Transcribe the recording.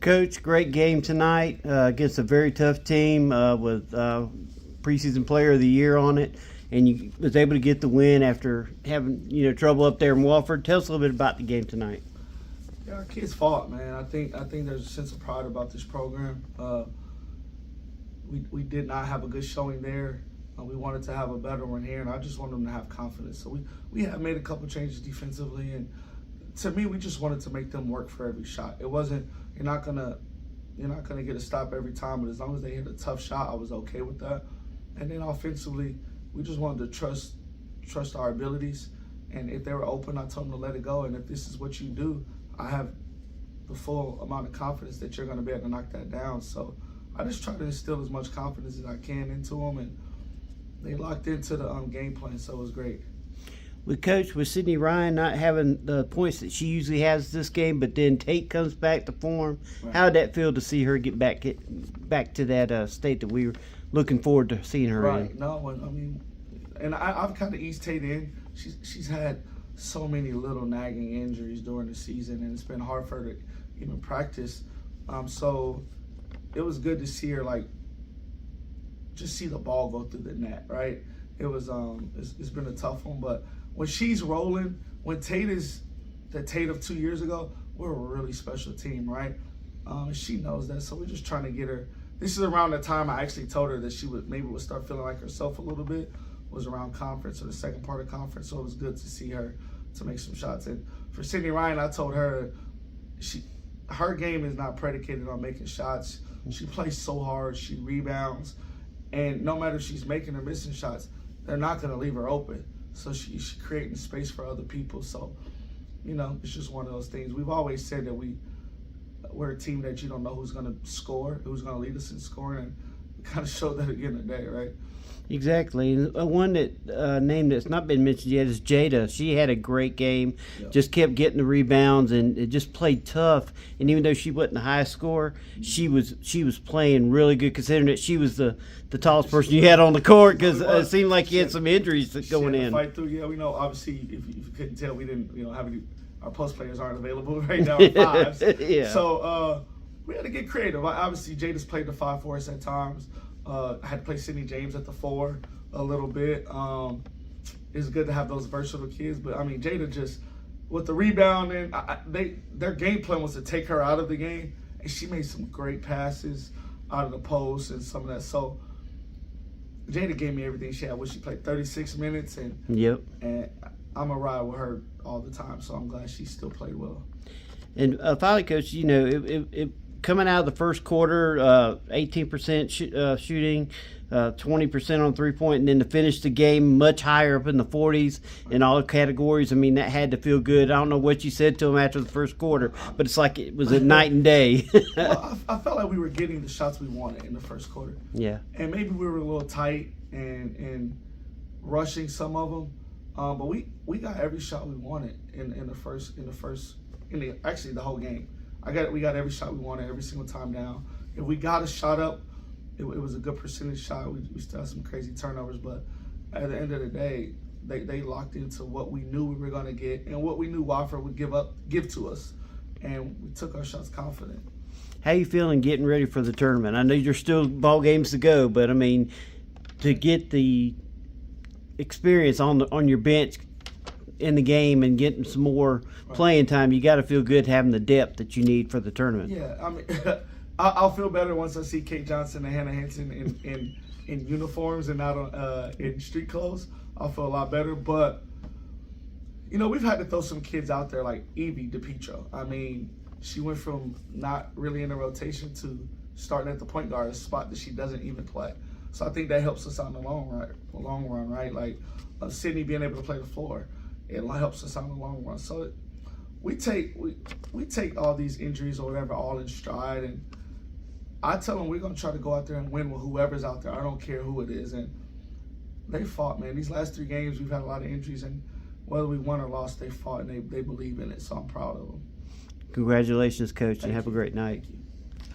Coach, great game tonight against a very tough team with preseason player of the year on it, and you was able to get the win after having trouble up there in Wofford. Tell us a little bit about the game tonight. Yeah, our kids fought, man. I think there's a sense of pride about this program. We did not have a good showing there. We wanted to have a better one here, and I just wanted them to have confidence. So we have made a couple changes defensively, and to me, we just wanted to make them work for every shot. It wasn't you're not gonna get a stop every time, but as long as they hit a tough shot, I was okay with that. And then offensively, we just wanted to trust our abilities. And if they were open, I told them to let it go. And if this is what you do, I have the full amount of confidence that you're going to be able to knock that down. So I just try to instill as much confidence as I can into them, and they locked into the game plan, so it was great. With Sydney Ryan not having the points that she usually has this game, but then Tate comes back to form, right. How did that feel to see her get back to that state that we were looking forward to seeing her in? Right. No, I mean, and I've kind of eased Tate in. She's had so many little nagging injuries during the season, and it's been hard for her to even practice. So it was good to see her just see the ball go through the net, right? It was it's been a tough one, but when she's rolling, when Tate is the Tate of 2 years ago, we're a really special team, right? And she knows that, so we're just trying to get her. This is around the time I actually told her that she would start feeling like herself a little bit. Was around conference, or the second part of conference, so it was good to see her to make some shots. And for Sydney Ryan, I told her her game is not predicated on making shots. She plays so hard, she rebounds, and no matter if she's making or missing shots, they're not going to leave her open. So she's creating space for other people. So, it's just one of those things. We've always said that we're a team that you don't know who's going to score, who's going to lead us in scoring, and we kind of showed that again today, right? Exactly. And one name that's not been mentioned yet is Jada. She had a great game, just kept getting the rebounds, and it just played tough. And even though she wasn't the highest scorer, she was playing really good, considering that she was the tallest person you had on the court, because it seemed like you had some injuries going in. Fight through. Yeah, we know. Obviously, if you couldn't tell, we didn't have any. Our post players aren't available right now in fives. Yeah. So we had to get creative. Obviously, Jada's played the 5 for us at times. I had to play Sydney James at the 4 a little bit. It's good to have those versatile kids, but I mean, Jada just with the rebounding, their game plan was to take her out of the game, and she made some great passes out of the post and some of that. So Jada gave me everything she had. She played 36 minutes, and I'm a ride with her all the time. So I'm glad she still played well. And finally, Coach, coming out of the first quarter, 18% shooting, 20% on three-point, and then to finish the game much higher up in the 40s in all categories. I mean, that had to feel good. I don't know what you said to them after the first quarter, but it's like it was a night and day. Well, I felt like we were getting the shots we wanted in the first quarter. Yeah. And maybe we were a little tight and rushing some of them, but we got every shot we wanted in actually the whole game. We got every shot we wanted every single time down. If we got a shot up, it was a good percentage shot. We still had some crazy turnovers, but at the end of the day, they locked into what we knew we were going to get and what we knew Wofford would give to us, and we took our shots confident. How you feeling getting ready for the tournament? I know there's still ball games to go, but I mean, to get the experience on your bench in the game and getting some more playing time, you got to feel good having the depth that you need for the tournament. Yeah, I mean, I'll feel better once I see Kate Johnson and Hannah Hansen in uniforms and not in street clothes. I'll feel a lot better. But we've had to throw some kids out there like Evie DiPietro. I mean, she went from not really in the rotation to starting at the point guard, a spot that she doesn't even play. So I think that helps us out in the long run, right? Like Sydney being able to play the floor. It helps us out in the long run. So we take all these injuries or whatever all in stride, and I tell them we're gonna try to go out there and win with whoever's out there. I don't care who it is, and they fought, man. These last 3 games we've had a lot of injuries, and whether we won or lost, they fought and they believe in it. So I'm proud of them. Congratulations, Coach, and have a great night. Thank you.